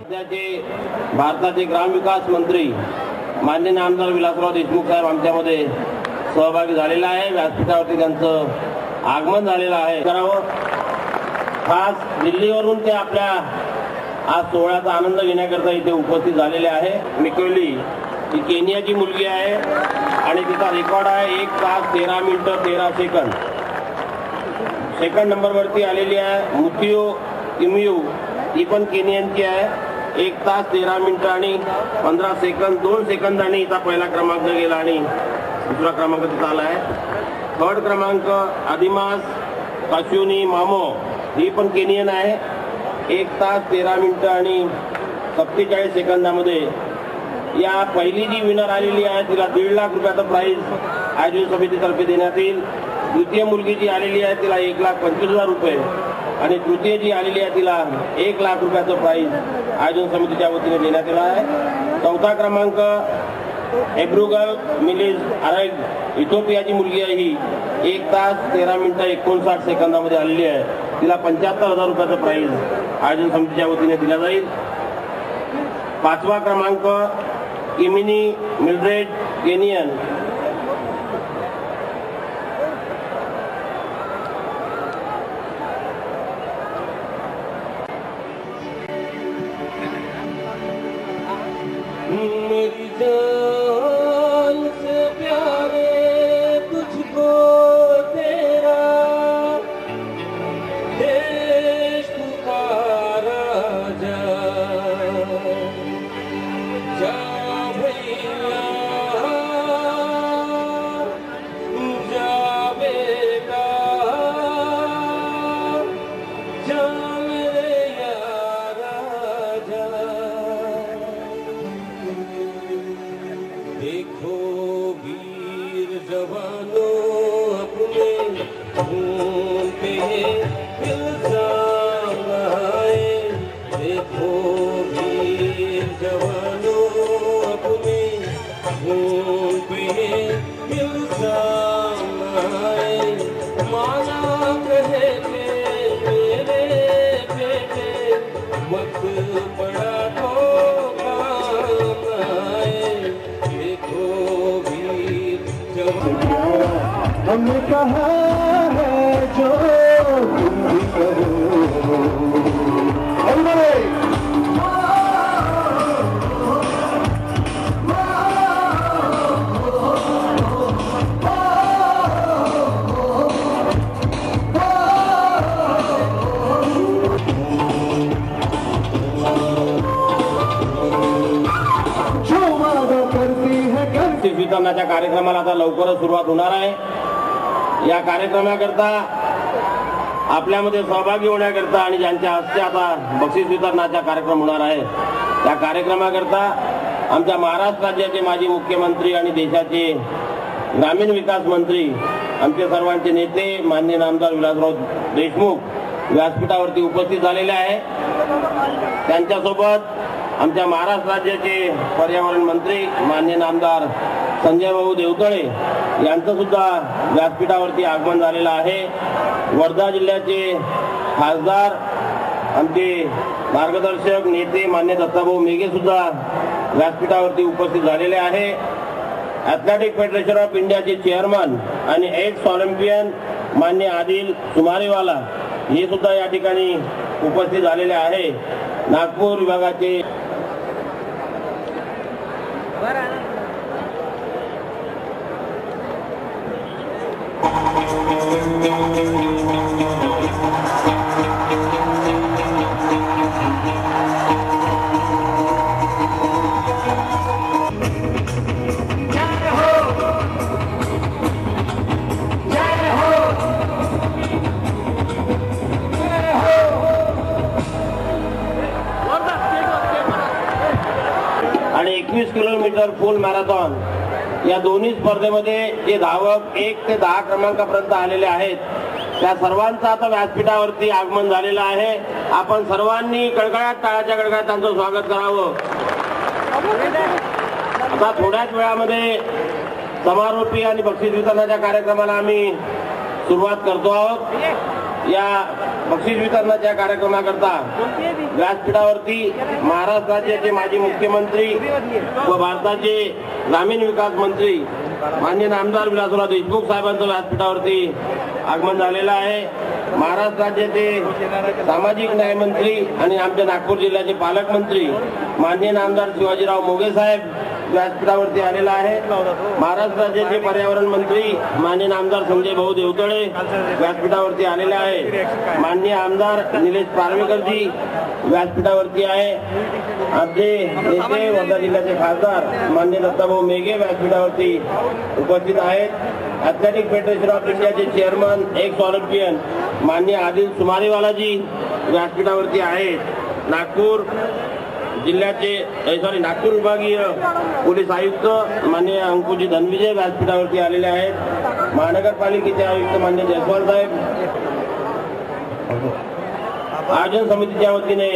सध्याचे भारताचे ग्रामविकास मंत्री माननीय आमदार विलासराव देशमुख साहेब आमच्यामध्ये सहभागी झालेला आहे। व्यासपीठावरती त्यांचं आगमन झालेलं आहे। खास दिल्लीवरून ते आपल्या आज सोहळ्याचा आनंद घेण्याकरता इथे उपस्थित झालेले आहे। मिकोली ही केनियाची मुलगी आहे आणि तिचा रेकॉर्ड आहे 1 तास 13 मिनिटं 13 सेकंद। सेकंड नंबरवरती आलेली आहे मुथियो किमियू, ही पण केनियनची आहे। 1 तास 13 मिनिटं आणि 15 सेकंद 2 सेकंदांनी हिचा पहिला क्रमांक गेला आणि दुसरा क्रमांक तिचा आला आहे। थर्ड क्रमांक आदिमास काशुनी मामो, ही पण केनियन आहे। 1 तास 13 मिनिटं आणि 47 सेकंदामध्ये या पहिली जी विनर आलेली आहे तिला 1.5 लाख रुपयाचं प्राइज आयोजन समितीतर्फे देण्यात येईल। द्वितीय मुलगी जी आलेली आहे तिला 1,25,000 रुपये आणि तृतीय जी आलेली आहे तिला 1 लाख रुपयाचं प्राइज आयोजन समितीच्या वतीने देण्यात येणार आहे। चौथा क्रमांक एब्रुगल मिलिज अरेग, इथिओपियाची मुलगी आहे। ही 1 तास 13 मिनिटं 59 सेकंदामध्ये आलेली आहे। तिला 75,000 रुपयाचं प्राइज आयोजन समितीच्या वतीने दिला जाईल। पाचवा क्रमांक किमिनी मिल्ड्रेड केनियन, मेरी जान से प्यारे तुझको तेरा देश पुकारा जा भैया जा बेटा जा मेरे यारा जा। देखो वीर जवानों अपने खून पे इल्जाम आए। देखो वीर जवानों अपने खून पे इल्जाम आए। माना कहे के मेरे बेटे वक्त पड़ा तो काम आए। हमने कहा है जो तुम भी करो। वितरणाच्या कार्यक्रमाला आता लवकरच सुरुवात होणार आहे। या कार्यक्रमाकरता आपल्यामध्ये सहभागी होण्याकरता आणि ज्यांच्या हस्ते आता बक्षीस वितरणाचा कार्यक्रम होणार आहे, त्या कार्यक्रमाकरता आमच्या महाराष्ट्र राज्याचे माजी मुख्यमंत्री आणि देशाचे ग्रामीण विकास मंत्री आमचे सर्वांचे नेते माननीय आमदार विलासराव देशमुख व्यासपीठावरती उपस्थित झालेले आहे। त्यांच्यासोबत आमच्या महाराष्ट्र राज्याचे पर्यावरण मंत्री माननीय आमदार संजय भाऊ देवतळे यांचं सुद्धा व्यासपीठावरती आगमन झालेलं आहे। वर्धा जिल्ह्याचे खासदार आमचे मार्गदर्शक नेते मान्य दत्ताभाऊ मेघे सुद्धा व्यासपीठावरती उपस्थित झालेले आहे। ॲथलेटिक फेडरेशन ऑफ इंडियाचे चेअरमन आणि एक्स ऑलिम्पियन मान्य आदिल सुमारेवाला हे सुद्धा या ठिकाणी उपस्थित झालेले आहे। नागपूर विभागाचे आणि 21 किलोमीटर फुल मॅरेथॉन या दोन्ही स्पर्धेमध्ये जे धावक 1 ते 10 क्रमांकापर्यंत आलेले आहेत त्या सर्वांचं आता व्यासपीठावरती आगमन झालेलं आहे। आपण सर्वांनी कडकडाट टाळ्याच्या गडगडाट त्यांचं स्वागत करावं। आता थोड्याच वेळामध्ये समारोपी आणि बक्षीस वितरणाच्या कार्यक्रमाला आम्ही सुरुवात करतो आहोत। या बक्षीस वितरणाच्या कार्यक्रमाकरता व्यासपीठावरती महाराष्ट्र राज्याचे माजी मुख्यमंत्री व भारताचे ग्रामीण विकास मंत्री माननीय आमदार विलासराव देशमुख साहेबांचं व्यासपीठावरती आगमन झालेलं आहे. महाराष्ट्र राज्याचे सामाजिक न्याय मंत्री आणि आमच्या नागपूर जिल्ह्याचे पालकमंत्री माननीय आमदार शिवाजीराव मोघे साहेब व्यासपीठावरती आलेला आहे. महाराष्ट्र राज्याचे पर्यावरण मंत्री माननीय आमदार संजय भाऊ देवतळे व्यासपीठावरती आलेले आहे. माननीय आमदार निलेश पारवेकरजी व्यासपीठावरती आहे. आमचे नेते वर्धा जिल्ह्याचे खासदार माननीय दत्ताभाऊ मेघे व्यासपीठावरती उपस्थित आहेत. ॲथलेटिक फेडरेशन ऑफ इंडियाचे चेअरमन एक्स ऑलिम्पियन माननीय आदिल सुमारेवालाजी व्यासपीठावरती आहेत. नागपूर विभागीय पोलीस आयुक्त माननीय अंकुजी धनविजय व्यासपीठावरती आलेले आहेत. महानगरपालिकेचे आयुक्त माननीय जयस्वाल साहेब आयोजन समितीच्या वतीने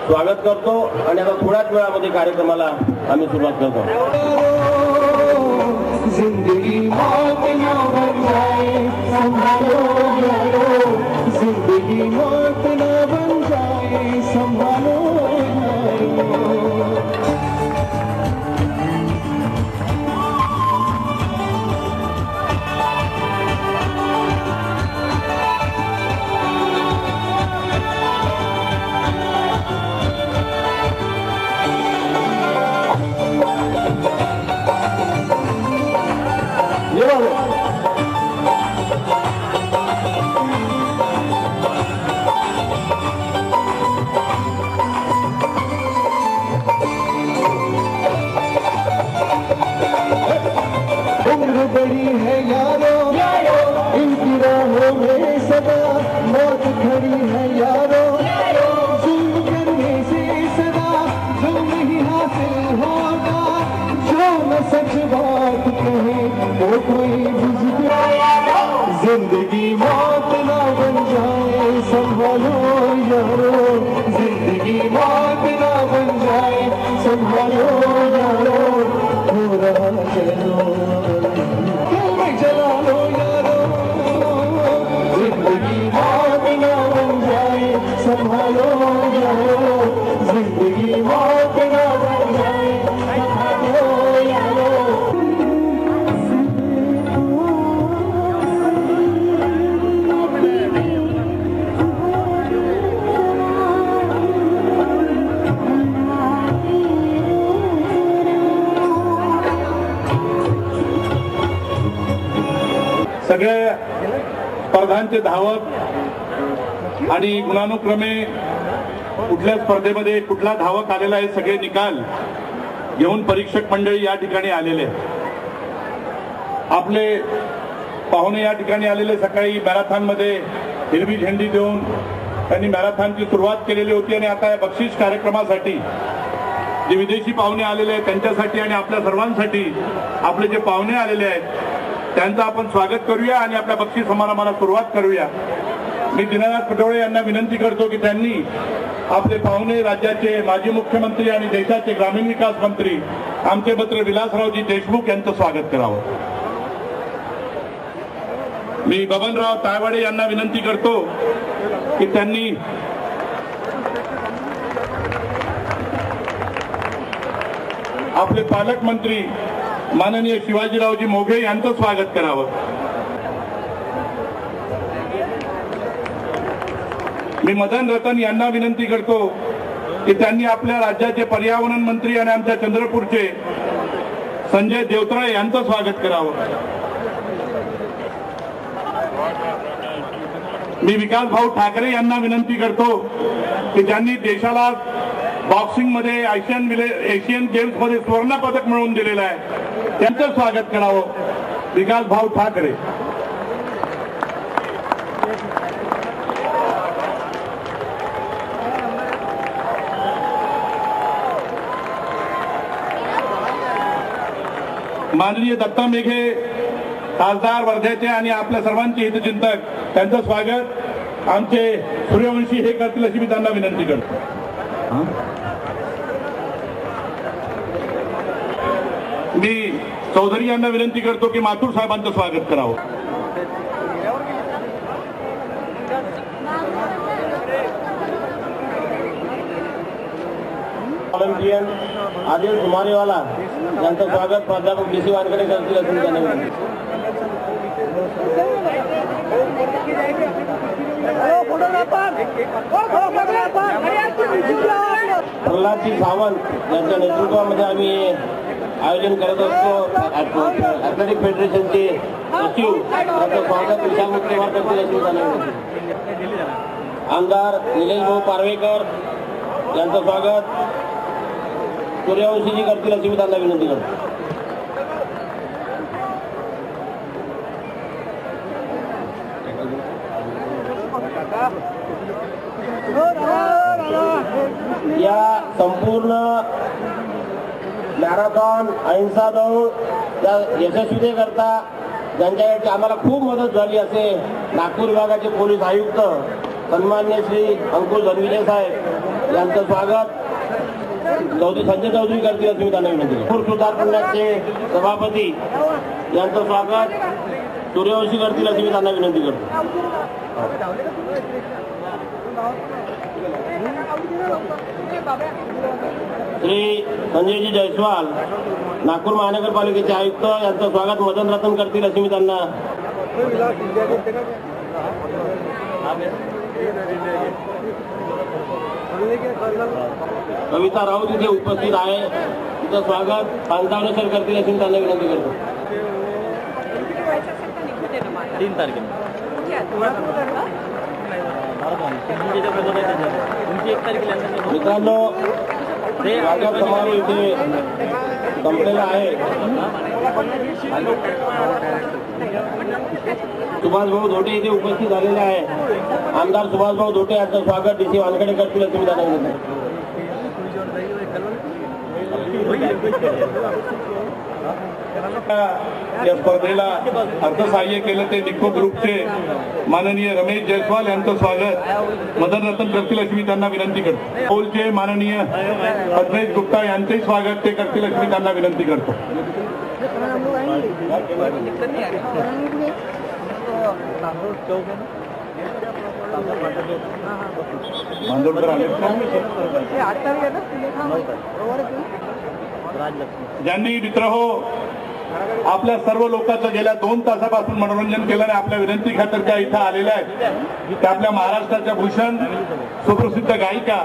स्वागत करतो आणि आता थोड्याच वेळामध्ये कार्यक्रमाला आम्ही सुरुवात करतो. जिंदगी मौत न बन जाए संभालो यारो, जिंदगी मौत न बन जाए संभालो यारो. बड़ी है यारो, इनकी राहों में सदा मौत खड़ी है यारो. जुल्म करने से सदा जो नहीं हासिल होगा, जो न सच बात कहे वो कोई बुजुर्ग. जिंदगी मौत ना बन जाए संभालो यारो, जिंदगी मौत ना बन जाए संभालो यारो. हो रहा चलो चला लो यारो, जिंदगी मौत ना बन जाए संभालो यारो, जिंदगी मौत ना बन जाए संभालो यारो. सगळ्या स्पर्धांचे धावक आणि गुणानुक्रमे कुठल्या स्पर्धेमध्ये कुठला धावक आलेला आहे सगळे निकाल घेऊन परीक्षक मंडळी या ठिकाणी आलेले आहेत. आपले पाहुणे या ठिकाणी आलेले सकाळी मॅरेथॉनमध्ये हिरवी झेंडी देऊन त्यांनी मॅरेथॉनची सुरुवात केलेली होती आणि आता या बक्षीस कार्यक्रमासाठी जे विदेशी पाहुणे आलेले आहेत त्यांच्यासाठी आणि आपल्या सर्वांसाठी आपले जे पाहुणे आलेले आहेत त्यांचं आपण स्वागत करूया आणि आपल्या बक्षीस समारंभाला सुरुवात करूया. मी दीनानाथ पटोळे यांना विनंती करतो की त्यांनी आपले पाहुणे राज्याचे माजी मुख्यमंत्री आणि देशाचे ग्रामीण विकास मंत्री आमचे मित्र विलासरावजी देशमुख यांचं स्वागत करावं. मी बबनराव तायवाडे यांना विनंती करतो की त्यांनी आपले पालकमंत्री माननीय शिवाजीरावजी मोघे यांचं स्वागत करावं. मी मदन रतन यांना विनंती करतो की त्यांनी आपल्या राज्याचे पर्यावरण मंत्री आणि आमच्या चंद्रपूरचे संजय देवतळे यांचं स्वागत करावं. मी विकास भाऊ ठाकरे यांना विनंती करतो की ज्यांनी देशाला बॉक्सिंग मध्ये एशियन गेम्स मध्ये स्वर्ण पदक मिळवून दिलेलं आहे त्यांचं स्वागत करावं. विकास भाऊ ठाकरे. माननीय दत्ता मेघे खासदार वर्ध्याचे आणि आपल्या सर्वांचे हितचिंतक त्यांचं स्वागत आमचे सूर्यवंशी हे करतील अशी मी त्यांना विनंती करतो. मी चौधरी यांना विनंती करतो की माथुर साहेबांचं स्वागत करावं. ऑलिम्पियन आदिल सुमारेवाला यांचं स्वागत प्राध्यापक DC वानखेडे करतील असून त्यांना विनंती. प्रल्हादजी सावंत यांच्या नेतृत्वामध्ये आम्ही आयोजन करत असतो. ॲथलेटिक फेडरेशनचे सचिव यांचं स्वागत विशाल मुक्तेवार करतील असून त्यांना विनंती. आमदार निलेश भाऊ पारवेकर यांचं स्वागत सूर्यवंशीजी करतील अशी मी त्यांना विनंती करतो. या संपूर्ण मॅरेथॉन अहिंसा दौड त्या यशस्वीतेकरता ज्यांच्याकडे आम्हाला खूप मदत झाली असे नागपूर विभागाचे पोलीस आयुक्त सन्मान्य श्री अंकुश धनविजय साहेब यांचं स्वागत संजय चौधरी करतील अशी मी त्यांना विनंती करतो. सुधार पुण्याचे सभापती यांचं स्वागत सूर्यवंशी करतील अशी मी त्यांना विनंती करतो. श्री संजयजी जयस्वाल नागपूर महानगरपालिकेचे आयुक्त यांचं स्वागत मदन रतन करतील अशी मी त्यांना. कविता राऊत इथे उपस्थित आहे, तिचं स्वागत पांचावणे सर करतील अशी मी त्यांना विनंती करतो. 3 तारखेला मित्रांनो, स्वागत समारोह इथे संपलेला आहे. सुभाषभाऊ धोटे इथे उपस्थित झालेले आहे. आमदार सुभाषभाऊ धोटे यांचं स्वागत DC वानखेडे करतील अशी मी त्यांना विनंती करतो. या स्पर्धेला अर्थसहाय्य केलं ते निको ग्रुपचे माननीय रमेश जयस्वाल यांचं स्वागत मदन रतन करतील अशी मी त्यांना विनंती करतो. पोलचे माननीय पद्मेश गुप्ता यांचेही स्वागत ते करतील अशी मी त्यांना विनंती करतो. मांजोळकर आले ज्यांनी मित्रहो आपल्या सर्व लोकांचं गेल्या 2 तासापासून मनोरंजन केलं आणि आपल्या विनंती खातर त्या इथं आलेल्या आहेत. त्या आपल्या महाराष्ट्राच्या भूषण सुप्रसिद्ध गायिका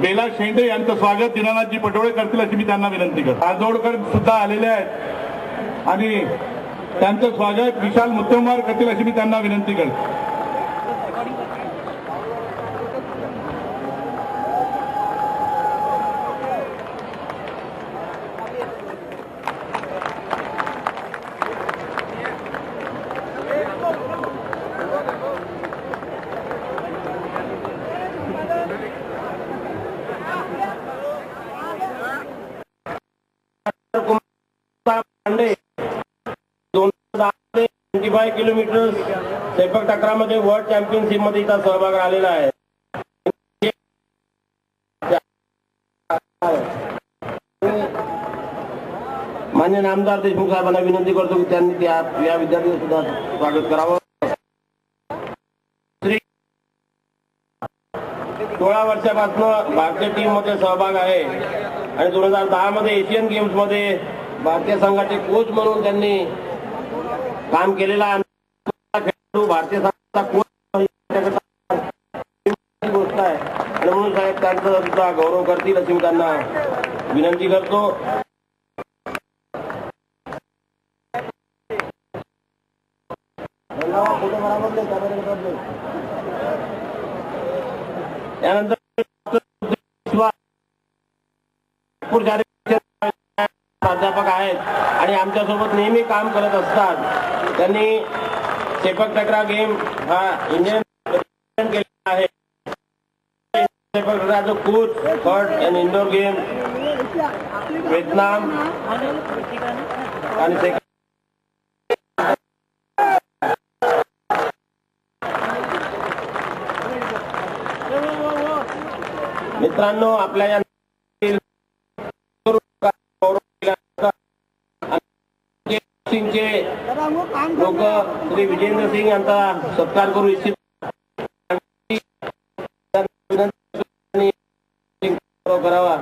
बेला शेंडे यांचं स्वागत दीनानाथजी पटोळे करतील अशी मी त्यांना विनंती करतो. आजोडकर सुद्धा आलेले आहेत आणि त्यांचं स्वागत विशाल मुत्तेमवार करतील अशी मी त्यांना विनंती करतो. पांडे 25 किलोमीटर स्वयंपाक टकरामध्ये वर्ल्ड चॅम्पियनशिप मध्ये इथं सहभाग आलेला आहे. मान्य नामदार देशमुख साहेबांना विनंती करतो की त्यांनी या विद्यार्थ्यांचं सुद्धा स्वागत करावं. 16 वर्षापासून भारतीय टीम मध्ये सहभाग आहे आणि 2010 मध्ये एशियन गेम्स मध्ये भारतीय संघाचे कोच म्हणून त्यांनी काम केलेला खेळाडू भारतीय संघाचा कोच गोष्ट आहे. म्हणून साहेब त्यांचा सुद्धा गौरव करतील अशी मी त्यांना विनंती करतो. यानंतर प्राध्यापक आहेत आणि आमच्यासोबत नेहमी काम करत असतात. त्यांनी सेपक टकरा गेम हा इंडियन केलेला आहे. सेपक टकराचं coach third and indoor game Vietnam आणि मित्रांनो, आपल्या या लोक श्री विजेंद्र सिंग यांचा सत्कार करू इच्छित करावा.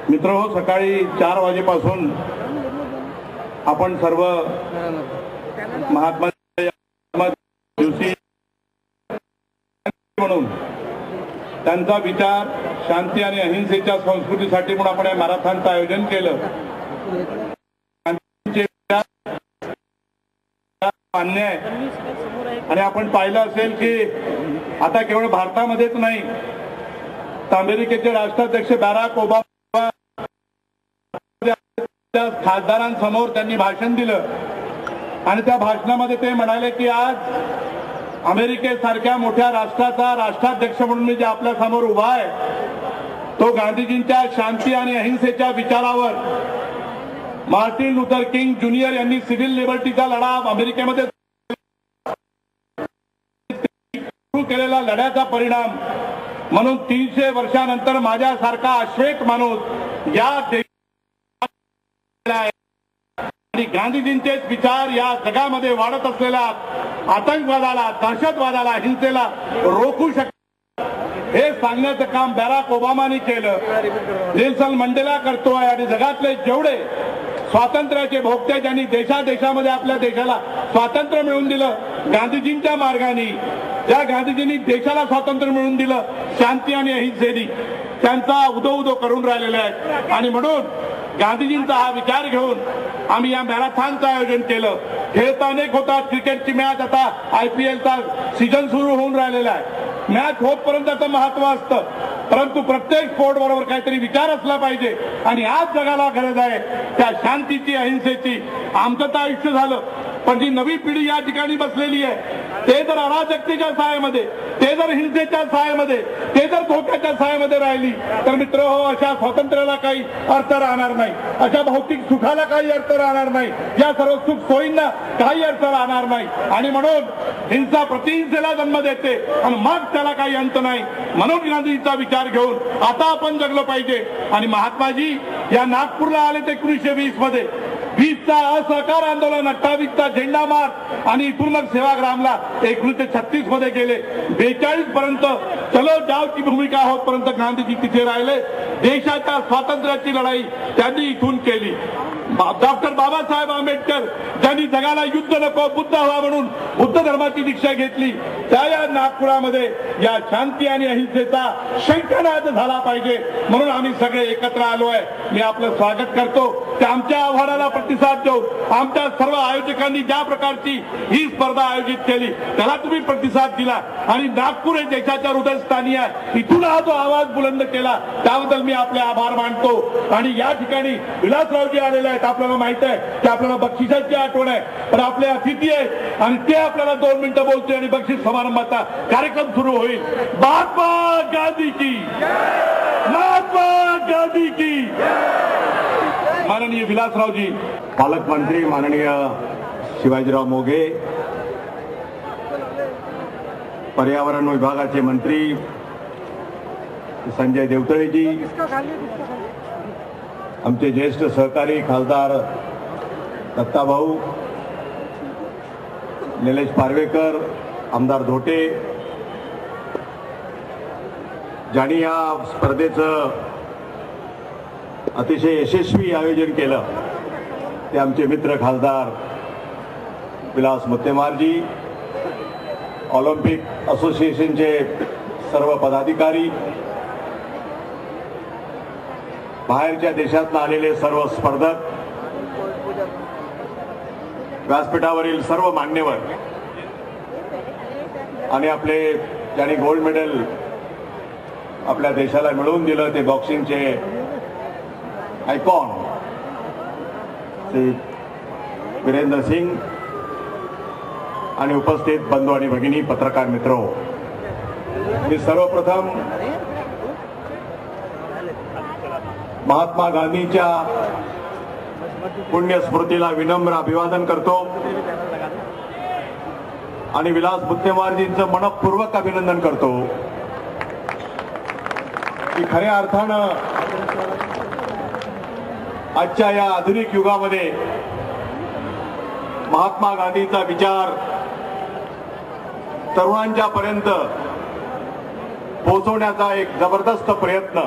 मित्रहो, सकाळी 4 वाजेपासून आपण सर्व महात्मा दिवशी म्हणून त्यांचा विचार शांती आणि अहिंसेच्या संस्कृतीसाठी म्हणून आपण या मॅरेथॉनचं आयोजन केलं. मान्य आहे आणि आपण पाहिलं असेल की आता केवळ भारतामध्येच नाही तर अमेरिकेचे राष्ट्राध्यक्ष बॅराक ओबामा खासदारांसमोर त्यांनी भाषण दिलं आणि त्या भाषणामध्ये ते म्हणाले की आज अमेरिकेसारख्या मोठ्या राष्ट्राचा राष्ट्राध्यक्ष म्हणून मी जे आपल्या समोर उभा आहे तो गांधीजींच्या शांती आणि अहिंसेच्या विचारावर मार्टिन लुथर किंग ज्युनियर यांनी सिव्हिल लिबर्टीचा लढा अमेरिकेमध्ये सुरू केलेला लढ्याचा परिणाम म्हणून 300 वर्षानंतर माझ्यासारखा अश्वेत माणूस या आणि गांधीजींचेच विचार या जगामध्ये वाढत असलेल्या आतंकवादाला, दहशतवादाला, हिंसेला रोखू शकतात हे सांगण्याचं काम बॅराक ओबामानी केलं. नेल्सन मंडेला करतोय आणि जगातले जेवढे स्वातंत्र्याचे भोगते ज्यांनी देशादेशामध्ये आपल्या देशाला स्वातंत्र्य मिळवून दिलं गांधीजींच्या मार्गाने, ज्या गांधीजींनी देशाला स्वातंत्र्य मिळवून दिलं शांती आणि अहिंसेने, त्यांचा उदो करून राहिलेला आहे. आणि म्हणून गांधीजींचा हा विचार घेऊन आम्ही या मॅरेथॉनचं आयोजन केलं. खेळता अनेक होतात. क्रिकेटची मॅच आता IPLचा सीझन सुरू होऊन राहिलेला आहे. मॅच होतपर्यंतचं महत्व असतं परंतु प्रत्येक स्पोर्ट बरोबर काहीतरी विचार असला पाहिजे आणि आज जगाला गरज आहे त्या शांतीची, अहिंसेची. आमचं तर आयुष्य झालं पण जी नवी पिढी या ठिकाणी बसलेली आहे ते जर अराजकतेच्या सायेमध्ये, ते जर हिंसेच्या सायेमध्ये, ते जर धोक्याच्या सायेमध्ये राहिली तर मित्र हो अशा स्वातंत्र्याला काही अर्थ राहणार नाही, अशा भौतिक सुखाला काही अर्थ राहणार नाही, या सर्व सुख सोयींना काही अर्थ राहणार नाही. आणि म्हणून हिंसा प्रतिहिंसेला जन्म देते आणि मग त्याला काही अंत नाही. म्हणून गांधीजींचा विचार घेऊन आता आपण जगलं पाहिजे. आणि महात्माजी या नागपूरला आले ते 1920 मध्ये, 20चा असहकार आंदोलन, 28चा झेंडा मार्च आणि इथून मग सेवाग्रामला 1936 मध्ये गेले. 42 पर्यंत चलो जावची भूमिका होतपर्यंत गांधीजी तिथे राहिले. देशाच्या स्वातंत्र्याची लढाई त्यांनी इथून केली. डॉक्टर बाबासाहेब आंबेडकर ज्यांनी जगाला युद्ध नको बुद्ध हवा म्हणून बुद्ध धर्माची दीक्षा घेतली, त्या या नागपुरामध्ये या शांती आणि अहिंसेचा शंखनाद झाला पाहिजे म्हणून आम्ही सगळे एकत्र आलो आहे. मी आपलं स्वागत करतो. त्या आमच्या आव्हानाला प्रतिसाद देऊन आमच्या सर्व आयोजकांनी ज्या प्रकारची ही स्पर्धा आयोजित केली त्याला तुम्ही प्रतिसाद दिला आणि नागपूर हे देशाच्या हृदयस्थानी आहे, इथून हा जो आवाज बुलंद केला त्याबद्दल मी आपले आभार मानतो. आणि या ठिकाणी विलासरावजी आलेले आहेत. आपल्याला माहित आहे की आपल्याला बक्षिसाची आठवण आहे पण आपले अतिथी आहेत आणि ते आपल्याला 2 मिनिटं बोलते आणि बक्षीस समारंभाचा कार्यक्रम सुरू होईल. महात्मा गांधी की, महात्मा गांधी की. माननीय विलासरावजी. पालकमंत्री माननीय शिवाजीराव मोघे, पर्यावरण विभागाचे मंत्री संजय देवतळेजी, आमचे ज्येष्ठ सहकारी खासदार दत्ताभाऊ, निलेश पारवेकर, आमदार धोटे, ज्यांनी या स्पर्धेचं अतिशय यशस्वी आयोजन केलं ते आमचे मित्र खासदार विलास मुत्तेमारजी, ऑलिम्पिक असोसिएशनचे सर्व पदाधिकारी, बाहेरच्या देशातून आलेले सर्व स्पर्धक, व्यासपीठावरील सर्व मान्यवर आणि आपले ज्यांनी गोल्ड मेडल आपल्या देशाला मिळवून दिलं ते बॉक्सिंगचे आयकॉन श्री वीरेंद्र सिंग आणि उपस्थित बंधू आणि भगिनी, पत्रकार मित्र, मी सर्वप्रथम महात्मा गांधींच्या पुण्य स्मृतीला विनम्र अभिवादन करतो आणि विलास मुत्तेमारजींचं मनपूर्वक अभिनंदन करतो. की खऱ्या अर्थानं आजच्या या आधुनिक युगामध्ये महात्मा गांधीचा विचार तरुणांच्या पर्यंत पोहोचवण्याचा एक जबरदस्त प्रयत्न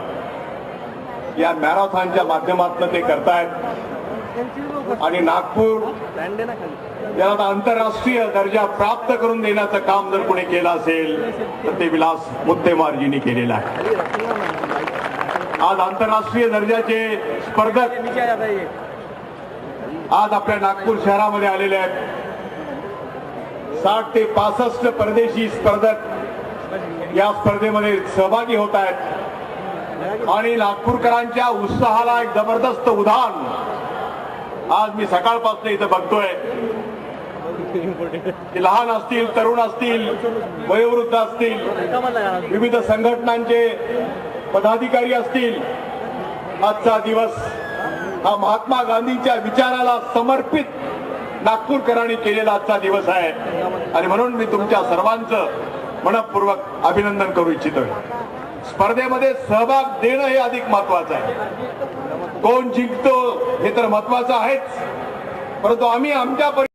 या मॅरेथॉनच्या माध्यमातून ते करतायत आणि नागपूर याला आता आंतरराष्ट्रीय दर्जा प्राप्त करून देण्याचं काम जर कोणी केलं असेल तर ते विलास मुत्तेमारजींनी केलेलं आहे. आज आंतरराष्ट्रीय दर्जाचे स्पर्धक आज आपल्या नागपूर शहरामध्ये आलेले आहेत. 60 ते 65 परदेशी स्पर्धक या स्पर्धेमध्ये सहभागी होत आहेत आणि नागपूरकरांच्या उत्साहाला एक जबरदस्त उधाण आज मी सकाळपासून इथं बघतोय. ते लहान असतील, तरुण असतील, वयोवृद्ध असतील, विविध संघटनांचे पदाधिकारी असतील. आजचा दिवस हा महात्मा गांधींच्या विचाराला समर्पित नागपूरकरांनी केलेला आजचा दिवस आहे आणि म्हणून मी तुमच्या सर्वांचं मनपूर्वक अभिनंदन करू इच्छितोय. स्पर्धेमध्ये सहभाग देणं हे अधिक महत्वाचं आहे. कोण जिंकतो हे तर महत्वाचं आहेच, परंतु आम्ही आमच्या